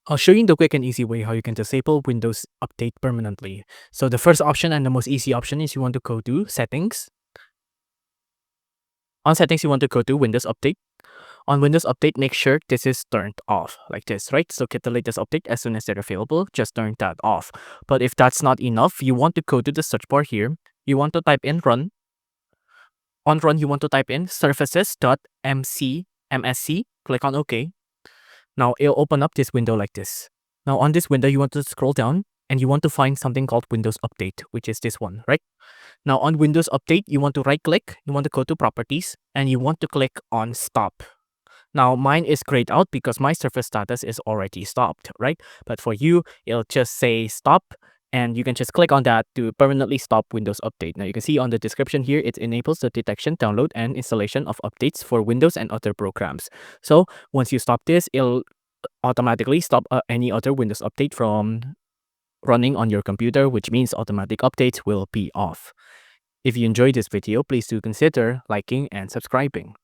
I'll show you the quick and easy way how you can disable Windows Update permanently. So the first option and the most easy option is you want to go to Settings. On Settings, you want to go to Windows Update. On Windows Update, make sure this is turned off like this, right? So get the latest update as soon as they're available. Just turn that off. But if that's not enough, you want to go to the search bar here. You want to type in run. On run, you want to type in services.msc. Click on OK. Now it'll open up this window like this. Now on this window, you want to scroll down and you want to find something called Windows Update, which is this one, right? Now on Windows Update, you want to right click, you want to go to Properties, and you want to click on Stop. Now mine is grayed out because my service status is already stopped, right? But for you, it'll just say stop and you can just click on that to permanently stop Windows Update. Now you can see on the description here, it enables the detection, download, and installation of updates for Windows and other programs. So once you stop this, it'll automatically stop any other Windows update from running on your computer, which means automatic updates will be off. If you enjoyed this video, please do consider liking and subscribing.